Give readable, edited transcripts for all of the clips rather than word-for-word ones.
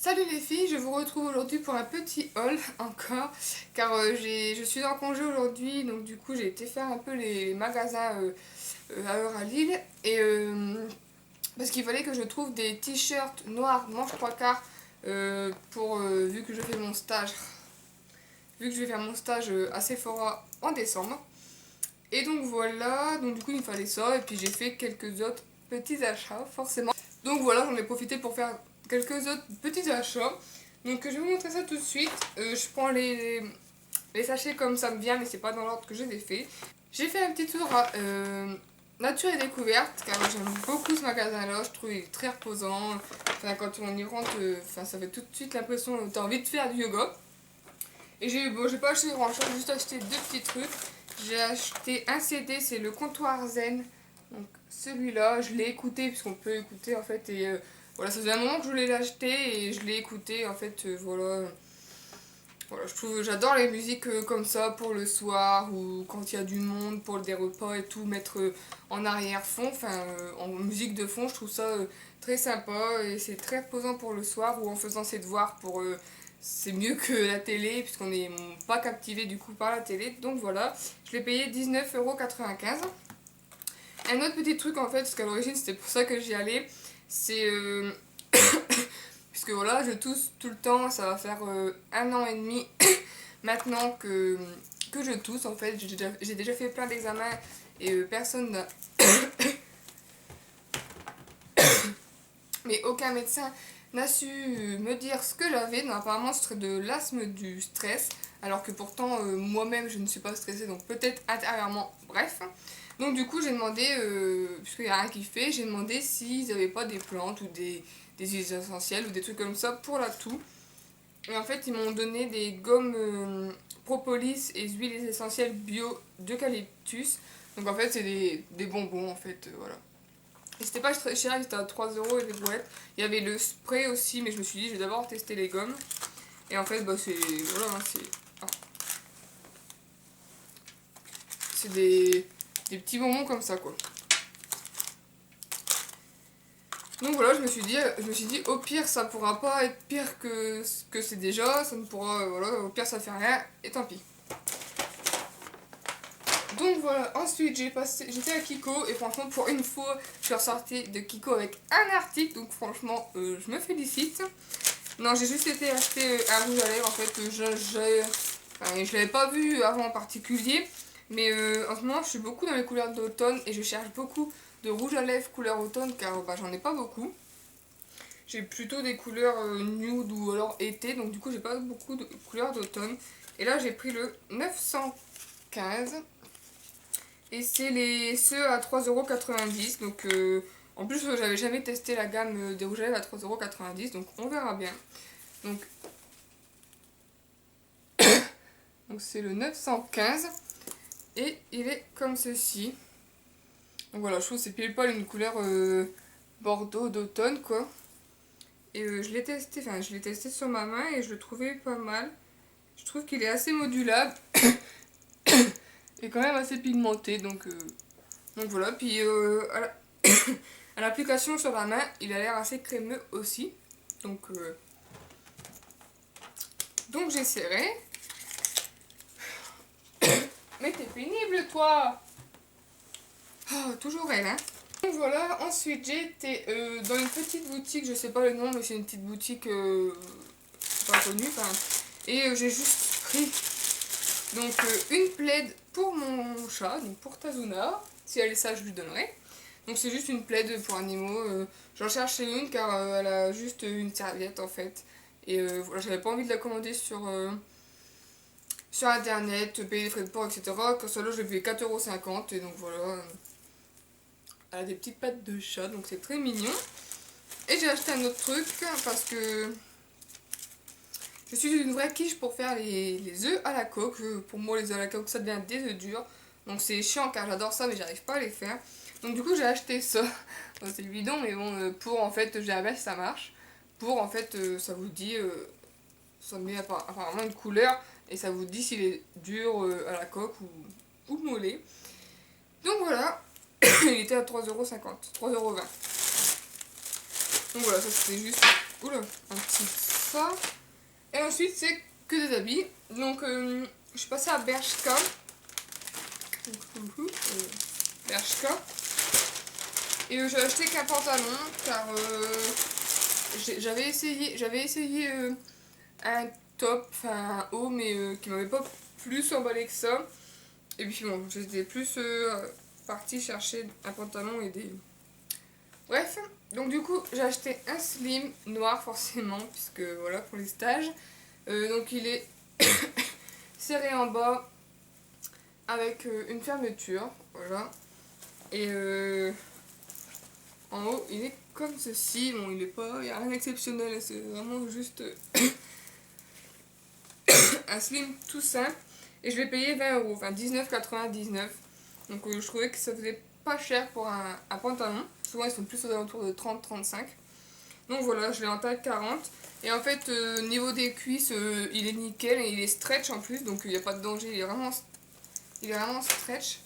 Salut les filles, je vous retrouve aujourd'hui pour un petit haul encore car je suis en congé aujourd'hui, donc du coup j'ai été faire un peu les magasins à Euralille et parce qu'il fallait que je trouve des t-shirts noirs manches trois quarts pour vu que je fais mon stage, vu que je vais faire mon stage à Sephora en décembre. Et donc voilà, donc du coup il me fallait ça et puis j'ai fait quelques autres petits achats forcément. Donc voilà, j'en ai profité pour faire quelques autres petits achats. Donc je vais vous montrer ça tout de suite. Je prends les sachets comme ça me vient, mais c'est pas dans l'ordre que je les ai fait. J'ai fait un petit tour à Nature et Découverte, car j'aime beaucoup ce magasin-là. Je trouve qu'il est très reposant. Enfin, quand on y rentre, enfin, ça fait tout de suite l'impression que tu as envie de faire du yoga. Et j'ai pas acheté grand chose, j'ai juste acheté deux petits trucs. J'ai acheté un CD, c'est le Comptoir Zen. Donc celui-là, je l'ai écouté, puisqu'on peut écouter en fait. Et voilà, ça faisait un moment que je voulais l'acheter et je l'ai écouté en fait. Voilà, je trouve, j'adore les musiques comme ça pour le soir ou quand il y a du monde, pour des repas et tout, mettre en arrière-fond, enfin en musique de fond, je trouve ça très sympa et c'est très reposant pour le soir ou en faisant ses devoirs pour c'est mieux que la télé puisqu'on n'est pas captivé du coup par la télé. Donc voilà, je l'ai payé 19,95 €. Un autre petit truc en fait, parce qu'à l'origine c'était pour ça que j'y allais, c'est puisque voilà, je tousse tout le temps, ça va faire 1 an et demi maintenant que je tousse en fait. J'ai déjà fait plein d'examens et personne n'a... Mais aucun médecin n'a su me dire ce que j'avais. Donc apparemment ce serait de l'asthme du stress, alors que pourtant moi-même je ne suis pas stressée, donc peut-être intérieurement, bref. Donc du coup j'ai demandé, puisqu'il n'y a rien qui fait, j'ai demandé s'ils n'avaient pas des plantes ou des huiles essentielles ou des trucs comme ça pour la toux. Et en fait ils m'ont donné des gommes propolis et huiles essentielles bio d'eucalyptus. Donc en fait c'est des bonbons en fait, voilà. Et c'était pas très cher, c'était à 3 € et les boîtes. Il y avait le spray aussi, mais je me suis dit je vais d'abord tester les gommes. Et en fait bah c'est, voilà, hein, c'est des petits bonbons comme ça quoi. Donc voilà, je me suis dit au pire ça pourra pas être pire que ce que c'est déjà, ça ne pourra, voilà, au pire ça fait rien, et tant pis. Donc voilà, ensuite j'étais à Kiko, et franchement pour une fois, je suis ressortie de Kiko avec un article, donc franchement je me félicite. Non, j'ai juste été acheter un rouge à lèvres en fait, je l'avais pas vu avant en particulier, mais en ce moment je suis beaucoup dans les couleurs d'automne et je cherche beaucoup de rouge à lèvres couleur automne car bah, j'en ai pas beaucoup. J'ai plutôt des couleurs nude ou alors été, donc du coup j'ai pas beaucoup de couleurs d'automne. Et là j'ai pris le 915 et c'est ceux à 3,90 €. Donc en plus j'avais jamais testé la gamme des rouges à lèvres à 3,90 €, donc on verra bien. Donc c'est le 915 et il est comme ceci. Donc voilà, je trouve que c'est pile poil une couleur bordeaux d'automne quoi. Et je l'ai testé sur ma main et je le trouvais pas mal. Je trouve qu'il est assez modulable et quand même assez pigmenté. Donc voilà, puis à l'application sur la main, il a l'air assez crémeux aussi. Donc j'essaierai. Mais t'es pénible toi. Oh, toujours elle, hein. Donc voilà, ensuite j'ai été dans une petite boutique, je sais pas le nom, mais c'est une petite boutique pas connue, enfin. Et j'ai juste pris donc une plaide pour mon chat, donc pour Tazuna. Si elle est sage, je lui donnerai. Donc c'est juste une plaide pour animaux. J'en cherchais une car elle a juste une serviette en fait. Et voilà, j'avais pas envie de la commander sur internet, payer les frais de port, etc. Quand celle-là, je l'ai payé 4,50 € et donc voilà. Elle a des petites pattes de chat, donc c'est très mignon. Et j'ai acheté un autre truc parce que je suis une vraie quiche pour faire les œufs à la coque. Pour moi, les œufs à la coque, ça devient des œufs durs. Donc c'est chiant car j'adore ça, mais j'arrive pas à les faire. Donc du coup, j'ai acheté ça. Bon, c'est bidon, mais bon, pour en fait, j'ai un ça marche. Pour en fait, ça vous dit, ça met apparemment une couleur et ça vous dit s'il est dur à la coque ou mollet. Donc voilà, il était à 3,50 €, 3,20 €. Donc voilà, ça c'était juste, oula, un petit ça. Et ensuite c'est que des habits. Donc je suis passée à Bershka. Bershka. Et j'ai acheté qu'un pantalon car j'avais essayé un top, enfin un haut, mais qui m'avait pas plus emballé que ça. Et puis bon, j'étais plus partie chercher un pantalon et des... Bref, donc du coup j'ai acheté un slim noir forcément, puisque voilà pour les stages. Donc il est serré en bas avec une fermeture, voilà. Et en haut il est comme ceci, bon il n'y a rien d'exceptionnel, c'est vraiment juste un slim tout simple. Et je l'ai payé 20 €, enfin 19,99 €. Donc je trouvais que ça faisait pas cher pour un pantalon. Souvent ils sont plus aux alentours de 30-35. Donc voilà, je l'ai en taille 40. Et en fait, niveau des cuisses, il est nickel et il est stretch en plus. Donc il n'y a pas de danger, il est vraiment stretch.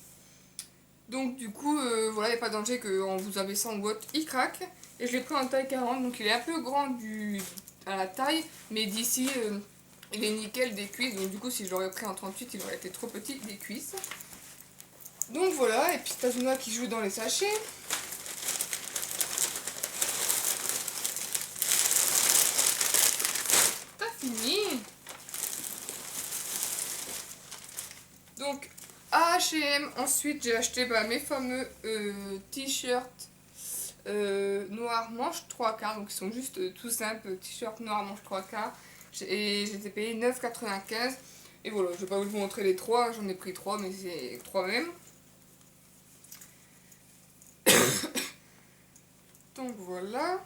Donc du coup, voilà, il n'y a pas de danger qu'en vous abaissant en boîte, il craque. Et je l'ai pris en taille 40. Donc il est un peu grand à la taille. Mais d'ici, il est nickel des cuisses. Donc du coup, si je l'aurais pris en 38, il aurait été trop petit des cuisses. Donc voilà, et puis Tazuna qui joue dans les sachets. T'as fini. Donc à H&M, ensuite j'ai acheté mes fameux t-shirts noir manche 3/4. Donc ils sont juste tout simples, t-shirt noir manche 3/4. Et je les ai payés 9,95 €. Et voilà, je vais pas vous montrer les trois, j'en ai pris 3, mais c'est 3 même. Donc voilà.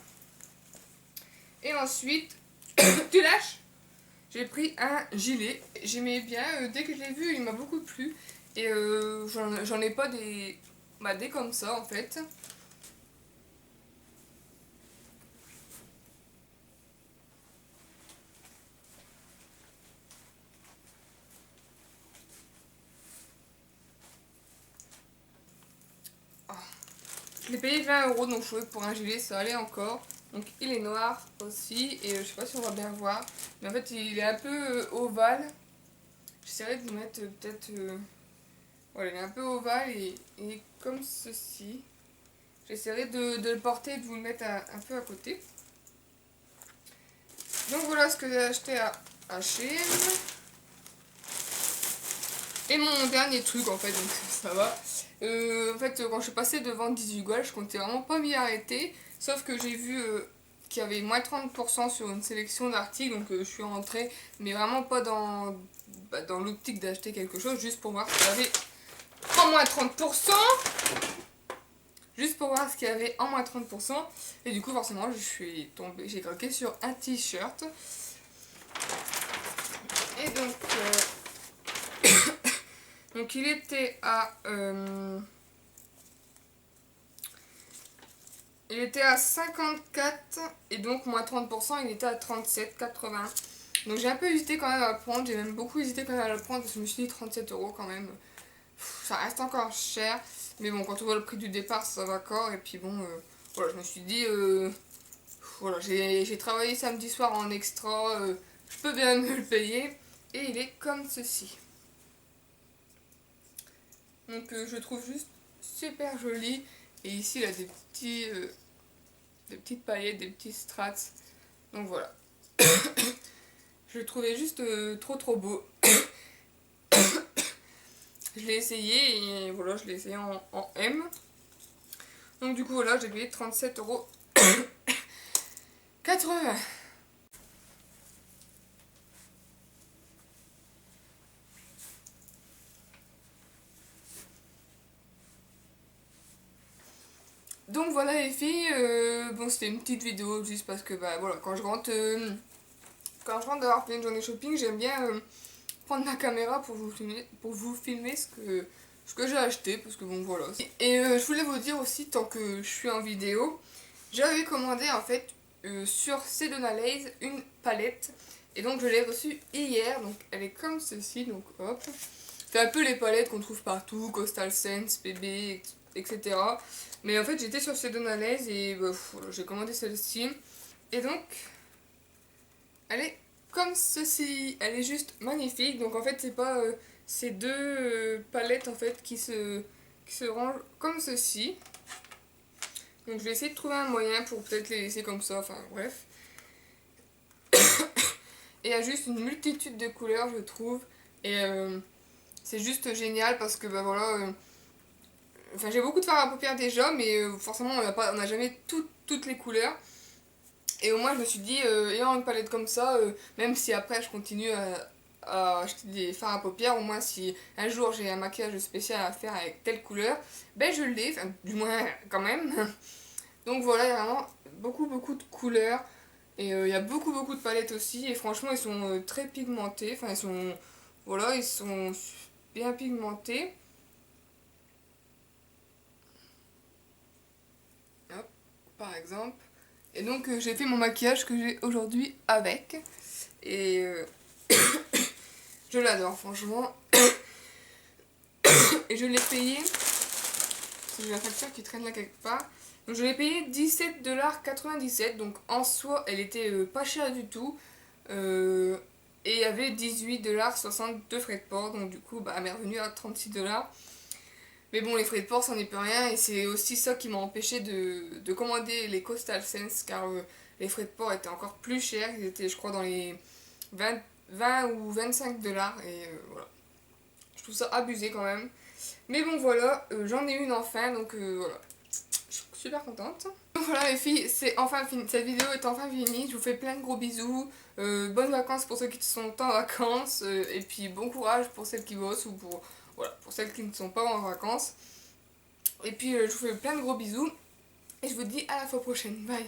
Et ensuite, tu lâches. J'ai pris un gilet. J'aimais bien, dès que je l'ai vu, il m'a beaucoup plu. Et j'en ai pas des comme ça en fait. Je l'ai payé 20 €, donc je trouvais que pour un gilet ça allait encore. Donc il est noir aussi, et je sais pas si on va bien voir, mais en fait il est un peu ovale. J'essaierai de le mettre peut-être... voilà, il est un peu ovale et il est comme ceci. J'essaierai de le porter et de vous le mettre un peu à côté. Donc voilà ce que j'ai acheté à H&M. Et mon dernier truc en fait, donc ça va. En fait, quand je suis passée devant 18 Goual, je comptais vraiment pas m'y arrêter. Sauf que j'ai vu qu'il y avait moins 30% sur une sélection d'articles. Donc je suis rentrée, mais vraiment pas dans l'optique d'acheter quelque chose. Juste pour voir s'il y avait en moins 30%. Juste pour voir ce qu'il y avait en moins 30%. Et du coup, forcément, j'ai craqué sur un t-shirt. Et donc... donc il était à... il était à 54 et donc moins 30%, il était à 37,80. Donc j'ai un peu hésité quand même à le prendre, j'ai même beaucoup hésité quand même à le prendre parce que je me suis dit 37 € quand même. Ça reste encore cher, mais bon, quand on voit le prix du départ, ça va encore. Et puis bon, voilà, je me suis dit, voilà, j'ai travaillé samedi soir en extra, je peux bien me le payer. Et il est comme ceci. Donc je trouve juste super joli. Et ici, il a des petites paillettes, des petits strats. Donc voilà. Je le trouvais juste trop beau. Je l'ai essayé et voilà, je l'ai essayé en M. Donc du coup, voilà, j'ai payé 37,80 €. Donc voilà les filles, bon c'était une petite vidéo juste parce que voilà, quand je rentre d'avoir fait une journée shopping, j'aime bien prendre ma caméra pour vous filmer ce que j'ai acheté, parce que bon voilà. Et je voulais vous dire aussi, tant que je suis en vidéo, j'avais commandé en fait sur Sedona Lace une palette, et donc je l'ai reçue hier, donc elle est comme ceci, donc hop. C'est un peu les palettes qu'on trouve partout, Coastal Scents, PB, etc. Mais en fait j'étais sur Sedona Lace et voilà, j'ai commandé celle-ci. Et donc Elle est comme ceci, elle est juste magnifique. Donc en fait c'est pas ces deux palettes en fait qui se rangent comme ceci. Donc je vais essayer de trouver un moyen pour peut-être les laisser comme ça, enfin bref. Et il y a juste une multitude de couleurs je trouve. Et c'est juste génial parce que bah voilà, enfin j'ai beaucoup de fards à paupières déjà mais forcément on n'a jamais toutes les couleurs. Et au moins je me suis dit, ayant une palette comme ça, même si après je continue à acheter des fards à paupières, au moins si un jour j'ai un maquillage spécial à faire avec telle couleur, ben je l'ai, enfin du moins quand même. Donc voilà, il y a vraiment beaucoup de couleurs. Et il y a beaucoup de palettes aussi. Et franchement, ils sont très pigmentés. Enfin, ils sont. Voilà, ils sont bien pigmentés. Hop, par exemple. Et donc, j'ai fait mon maquillage que j'ai aujourd'hui avec. Et je l'adore, franchement. Et je l'ai payé. J'ai la facture qui traîne là quelque part. Donc, je l'ai payé 17,97 $. Donc, en soi, elle était pas chère du tout. Et il y avait 18,60 $ de frais de port, donc du coup, bah, elle m'est revenue à 36 $. Mais bon, les frais de port, ça n'est plus rien, et c'est aussi ça qui m'a empêché de commander les Coastal Scents, car les frais de port étaient encore plus chers, ils étaient, je crois, dans les 20 ou 25 $, et voilà. Je trouve ça abusé quand même. Mais bon, voilà, j'en ai une enfin, donc voilà. Je suis super contente. Donc voilà les filles, c'est enfin fini. Cette vidéo est enfin finie. Je vous fais plein de gros bisous. Bonnes vacances pour ceux qui sont en vacances. Et puis bon courage pour celles qui bossent ou pour, voilà, pour celles qui ne sont pas en vacances. Et puis je vous fais plein de gros bisous. Et je vous dis à la fois prochaine. Bye.